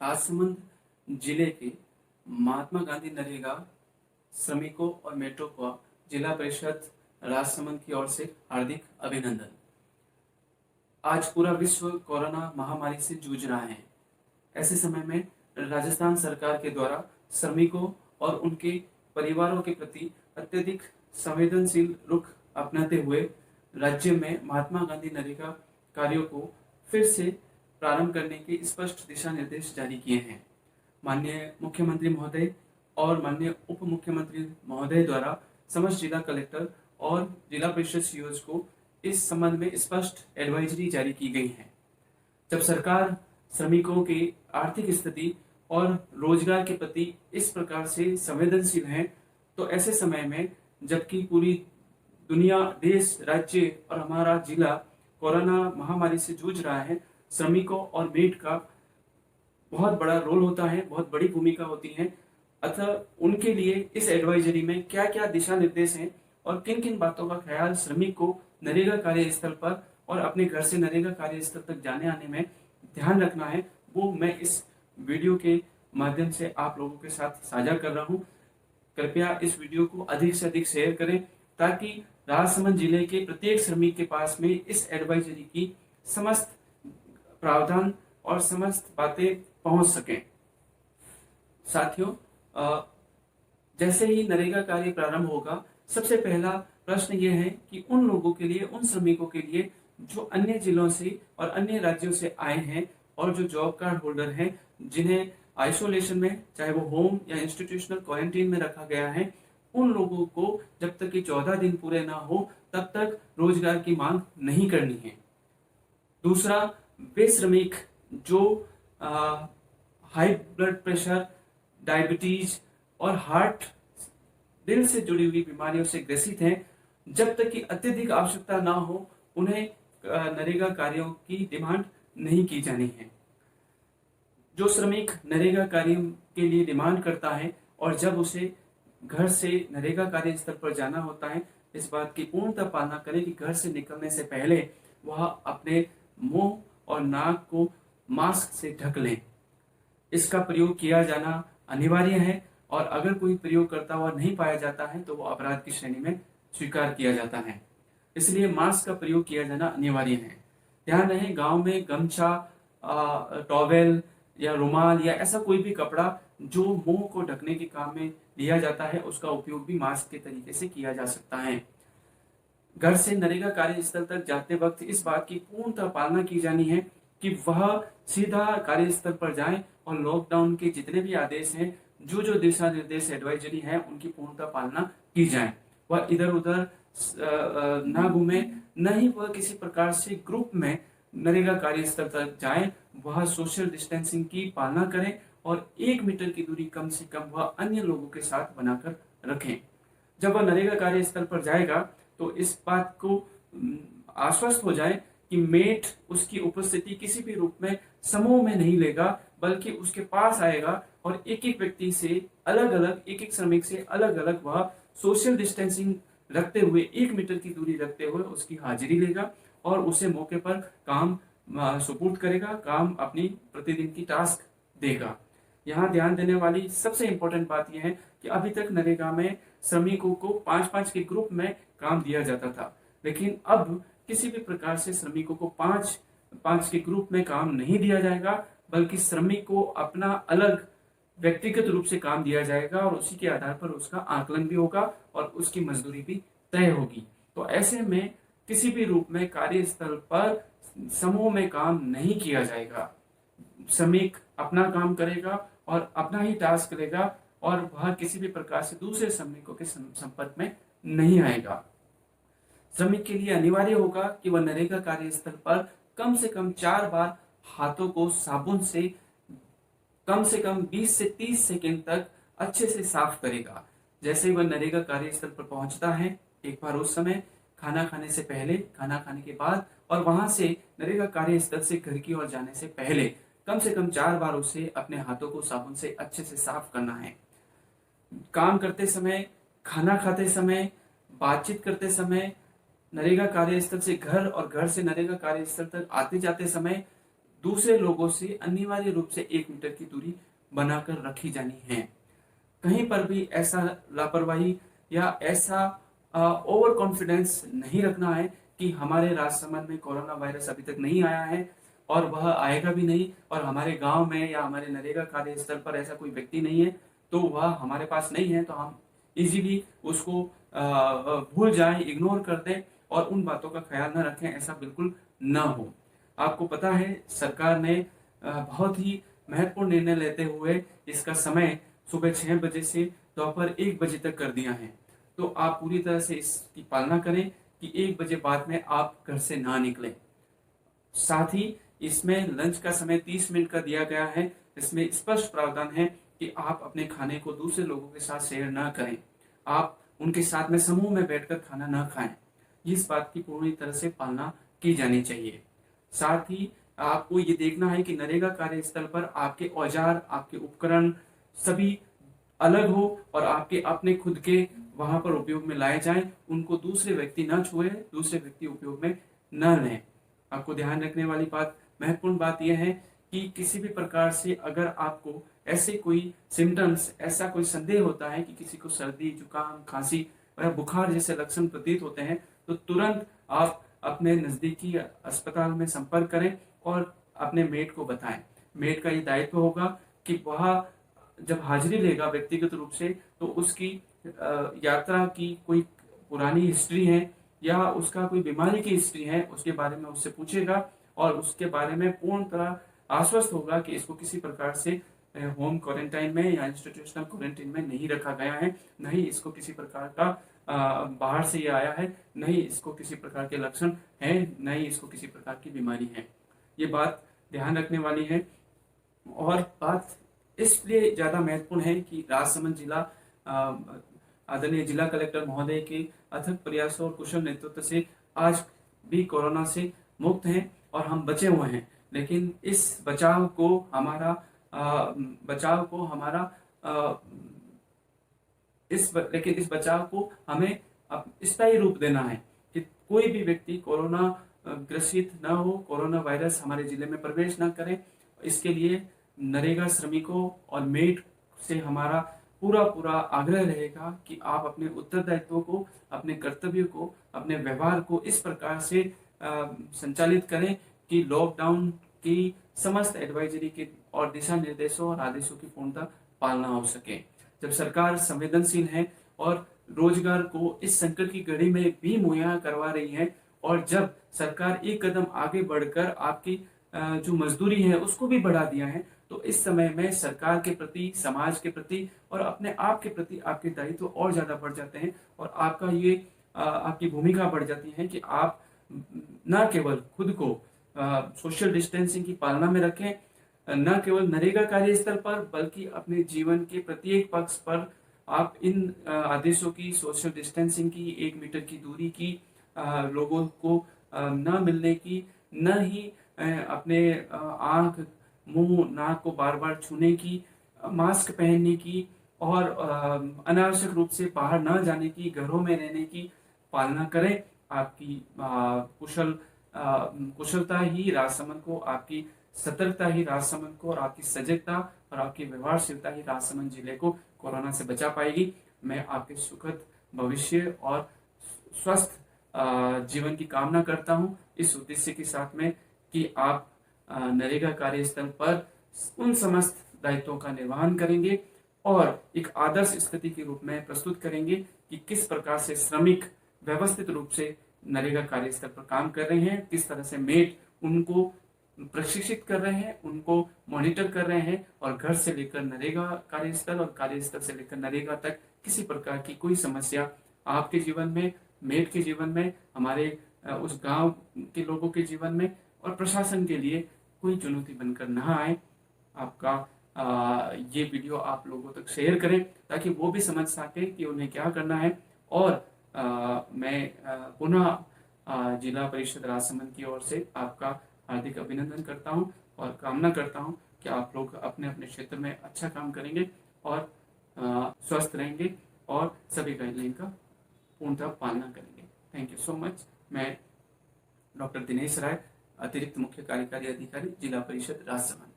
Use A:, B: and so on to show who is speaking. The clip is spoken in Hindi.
A: राजसमंद जिले के महात्मा गांधी नरेगा श्रमिकों और मेट्रो को जिला परिषद राजसमंद की ओर से हार्दिक अभिनंदन। आज पूरा विश्व कोरोना महामारी से जूझ रहा है। ऐसे समय में राजस्थान सरकार के द्वारा श्रमिकों और उनके परिवारों के प्रति अत्यधिक संवेदनशील रुख अपनाते हुए राज्य में महात्मा गांधी नरेगा कार्यों को फिर से प्रारंभ करने के स्पष्ट दिशा निर्देश जारी किए हैं। माननीय मुख्यमंत्री महोदय और माननीय उप मुख्यमंत्री महोदय द्वारा समस्त जिला कलेक्टर और जिला परिषद सीईओज को इस संबंध में स्पष्ट एडवाइजरी जारी की गई है। जब सरकार श्रमिकों की आर्थिक स्थिति और रोजगार के प्रति इस प्रकार से संवेदनशील है, तो ऐसे समय में जबकि पूरी दुनिया, देश, राज्य और हमारा जिला कोरोना महामारी से जूझ रहा है, श्रमिकों और मेट का बहुत बड़ा रोल होता है, बहुत बड़ी भूमिका होती है। अतः उनके लिए इस एडवाइजरी में क्या क्या दिशा निर्देश हैं और किन किन बातों का ख्याल श्रमिक को नरेगा कार्यस्थल पर और अपने घर से नरेगा कार्यस्थल तक जाने आने में ध्यान रखना है, वो मैं इस वीडियो के माध्यम से आप लोगों के साथ साझा कर रहा हूँ। कृपया इस वीडियो को अधिक से अधिक शेयर करें ताकि राजसमंद जिले के प्रत्येक श्रमिक के पास में इस एडवाइजरी की समस्त प्रावधान और समस्त बातें पहुंच सकें। साथियों, जैसे ही नरेगा कार्य प्रारंभ होगा, सबसे पहला प्रश्न यह है कि उन लोगों के लिए, उन श्रमिकों के लिए जो अन्य जिलों से और अन्य राज्यों से आए हैं और जो जॉब कार्ड होल्डर हैं, जिन्हें आइसोलेशन में, चाहे वो होम या इंस्टीट्यूशनल क्वारंटीन में रखा गया है, उन लोगों को जब तक कि 14 दिन पूरे ना हो तब तक रोजगार की मांग नहीं करनी है। दूसरा, वे श्रमिक जो हाई ब्लड प्रेशर, डायबिटीज और हार्ट, दिल से जुड़ी हुई बीमारियों से ग्रसित हैं, जब तक कि अत्यधिक आवश्यकता ना हो उन्हें नरेगा कार्यों की डिमांड नहीं की जानी है। जो श्रमिक नरेगा कार्य के लिए डिमांड करता है और जब उसे घर से नरेगा कार्यस्थल पर जाना होता है, इस बात की पूर्णतः पालना करें कि घर से निकलने से पहले वह अपने मुंह और नाक को मास्क से ढक लें। इसका प्रयोग किया जाना अनिवार्य है और अगर कोई प्रयोग करता हुआ नहीं पाया जाता है तो वो अपराध की श्रेणी में स्वीकार किया जाता है। इसलिए मास्क का प्रयोग किया जाना अनिवार्य है। ध्यान रहे, गांव में गमछा, टॉवेल या रुमाल या ऐसा कोई भी कपड़ा जो मुंह को ढकने के काम में लिया जाता है, उसका उपयोग भी मास्क के तरीके से किया जा सकता है। घर से नरेगा कार्यस्थल तक जाते वक्त इस बात की पूर्णतः पालना की जानी है कि वह सीधा कार्यस्थल पर जाएं और लॉकडाउन के जितने भी आदेश हैं, जो जो दिशा निर्देश एडवाइजरी है, उनकी पूर्णतः पालना की जाए। वह इधर उधर ना घूमे, न ही वह किसी प्रकार से ग्रुप में नरेगा कार्यस्थल तक जाए। वह सोशल डिस्टेंसिंग की पालना करें और 1 मीटर की दूरी कम से कम वह अन्य लोगों के साथ बनाकर रखें। जब वह नरेगा कार्यस्थल पर जाएगा तो इस बात को आश्वस्त हो जाए कि मेट उसकी उपस्थिति किसी भी रूप में समूह में नहीं लेगा, बल्कि उसके पास आएगा और एक एक व्यक्ति से अलग अलग, एक एक श्रमिक से अलग अलग वह सोशल डिस्टेंसिंग रखते हुए, 1 मीटर की दूरी रखते हुए उसकी हाजिरी लेगा और उसे मौके पर काम सुपुर्द करेगा, काम अपनी प्रतिदिन की टास्क देगा। यहाँ ध्यान देने वाली सबसे इंपॉर्टेंट बात यह है कि अभी तक नरेगा में श्रमिकों को 5-5 के ग्रुप में काम दिया जाता था, लेकिन अब किसी भी प्रकार से श्रमिकों को 5-5 के ग्रुप में काम नहीं दिया जाएगा, बल्कि श्रमिक को अपना अलग व्यक्तिगत रूप से काम दिया जाएगा और उसी के आधार पर उसका आकलन भी होगा और उसकी मजदूरी भी तय होगी। तो ऐसे में किसी भी रूप में कार्यस्थल पर समूह में काम नहीं किया जाएगा। श्रमिक अपना काम करेगा और अपना ही टास्क करेगा और वह किसी भी प्रकार से दूसरे श्रमिकों के संपर्क में नहीं आएगा। श्रमिक के लिए अनिवार्य होगा कि वह नरेगा कार्यस्थल पर कम से कम 4 बार हाथों को साबुन से कम 20 से 30 सेकंड तक अच्छे से साफ करेगा। जैसे ही वह नरेगा कार्यस्थल पर पहुंचता है, एक बार उस समय खाना खाने से पहले, खाना खाने के बाद और वहां से नरेगा कार्यस्थल से घर की ओर जाने से पहले कम से कम 4 बार उसे अपने हाथों को साबुन से अच्छे से साफ करना है। काम करते समय, खाना खाते समय, बातचीत करते समय, नरेगा कार्यस्थल से घर और घर से नरेगा कार्यस्थल तक आते जाते समय दूसरे लोगों से अनिवार्य रूप से 1 मीटर की दूरी बनाकर रखी जानी है। कहीं पर भी ऐसा लापरवाही या ऐसा ओवर कॉन्फिडेंस नहीं रखना है कि हमारे राजसमंद में कोरोना वायरस अभी तक नहीं आया है और वह आएगा भी नहीं, और हमारे गांव में या हमारे नरेगा कार्यस्थल पर ऐसा कोई व्यक्ति नहीं है, तो वह हमारे पास नहीं है, तो हम इजीली उसको भूल जाएं, इग्नोर कर दें और उन बातों का ख्याल न रखें। ऐसा बिल्कुल ना हो। आपको पता है सरकार ने बहुत ही महत्वपूर्ण निर्णय लेते हुए इसका समय सुबह 6 बजे से दोपहर 1 बजे तक कर दिया है। तो आप पूरी तरह से इसकी पालना करें कि 1 बजे बाद में आप घर से ना निकलें। साथ ही इसमें लंच का समय 30 मिनट का दिया गया है। इसमें स्पष्ट प्रावधान है कि आप अपने खाने को दूसरे लोगों के साथ शेयर ना करें, आप उनके साथ में समूह में बैठकर खाना ना खाएं। इस बात की पूरी तरह से पालना की जानी चाहिए। साथ ही आपको ये देखना है कि नरेगा कार्यस्थल पर आपके औजार, आपके उपकरण सभी अलग हो और आपके अपने खुद के वहां पर उपयोग में लाए जाएं। उनको दूसरे व्यक्ति न छुए, दूसरे व्यक्ति उपयोग में न लें। आपको ध्यान रखने वाली बात, महत्वपूर्ण बात यह है कि किसी भी प्रकार से अगर आपको ऐसे कोई सिम्टम्स, ऐसा कोई संदेह होता है कि किसी को सर्दी, जुकाम, खांसी या बुखार जैसे लक्षण प्रतीत होते हैं, तो तुरंत आप अपने नजदीकी अस्पताल में संपर्क करें और अपने मेट को बताएं। मेट का ये दायित्व होगा कि वह जब हाजिरी लेगा व्यक्तिगत रूप से, तो उसकी यात्रा की कोई पुरानी हिस्ट्री है या उसका कोई बीमारी की हिस्ट्री है, उसके बारे में उससे पूछेगा और उसके बारे में पूर्ण तरह आश्वस्त होगा कि इसको किसी प्रकार से होम क्वारंटाइन में या इंस्टीट्यूशनल क्वारंटाइन में नहीं रखा गया है, नहीं इसको किसी प्रकार का बाहर से ये आया है, नहीं इसको किसी प्रकार के लक्षण हैं, नहीं इसको किसी प्रकार की बीमारी है। ये बात ध्यान रखने वाली है। और बात इसलिए ज्यादा महत्वपूर्ण है कि राजसमंद जिला आदरणीय जिला कलेक्टर महोदय के अथक प्रयासों और कुशल नेतृत्व से आज भी कोरोना से मुक्त हैं और हम बचे हुए हैं। लेकिन इस बचाव को हमारा लेकिन इस बचाव को हमें स्थायी रूप देना है कि कोई भी व्यक्ति कोरोना ग्रसित न हो, कोरोना वायरस हमारे जिले में प्रवेश न करे। इसके लिए नरेगा श्रमिकों और मेट से हमारा पूरा पूरा आग्रह रहेगा कि आप अपने उत्तरदायित्व को, अपने कर्तव्य को, अपने व्यवहार को इस प्रकार से संचालित करें कि लॉकडाउन की समस्त एडवाइजरी के और दिशा निर्देशों और आदेशों की पूर्णतः पालना हो सके। जब सरकार संवेदनशील है और रोजगार को इस संकट की घड़ी में भी मुहैया करवा रही है, और जब सरकार एक कदम आगे बढ़कर आपकी जो मजदूरी है उसको भी बढ़ा दिया है, तो इस समय में सरकार के प्रति, समाज के प्रति और अपने आप के प्रति आपके दायित्व और ज्यादा बढ़ जाते हैं और आपका ये आपकी भूमिका बढ़ जाती है कि आप न केवल खुद को सोशल डिस्टेंसिंग की पालना में रखें, न केवल नरेगा कार्यस्थल पर बल्कि अपने जीवन के प्रत्येक पक्ष पर आप इन आदेशों की, सोशल डिस्टेंसिंग की, 1 मीटर की दूरी की, लोगों को न मिलने की, न ही अपने आंख, मुंह, नाक को बार बार छूने की, मास्क पहनने की और अनावश्यक रूप से बाहर न जाने की, घरों में रहने की पालना करें। आपकी कुशलता ही राजसमंद को, आपकी सतर्कता ही राजसमंद को और आपकी सजगता और आपकी व्यवहारशीलता ही राजसमंद जिले को कोरोना से बचा पाएगी। मैं आपके सुखद भविष्य और स्वस्थ जीवन की कामना करता हूं, इस उद्देश्य के साथ में कि आप नरेगा कार्यस्थल पर उन समस्त दायित्वों का निर्वहन करेंगे और एक आदर्श स्थिति के रूप में प्रस्तुत करेंगे कि किस प्रकार से श्रमिक व्यवस्थित रूप से नरेगा कार्यस्थल पर काम कर रहे हैं, किस तरह से मेट उनको प्रशिक्षित कर रहे हैं, उनको मॉनिटर कर रहे हैं और घर से लेकर नरेगा कार्यस्थल और कार्यस्थल से लेकर नरेगा तक किसी प्रकार की कोई समस्या आपके जीवन में, मेट के जीवन में, हमारे उस गांव के लोगों के जीवन में और प्रशासन के लिए कोई चुनौती बनकर न आए। आपका ये वीडियो आप लोगों तक शेयर करें ताकि वो भी समझ सके कि उन्हें क्या करना है। और मैं पुनः जिला परिषद राजसमंद की ओर से आपका हार्दिक अभिनंदन करता हूं और कामना करता हूं कि आप लोग अपने अपने क्षेत्र में अच्छा काम करेंगे और स्वस्थ रहेंगे और सभी गाइडलाइन का पूर्णतः पालना करेंगे। Thank you so much. मैं डॉक्टर दिनेश राय, अतिरिक्त मुख्य कार्यकारी अधिकारी जिला परिषद राजसमंद।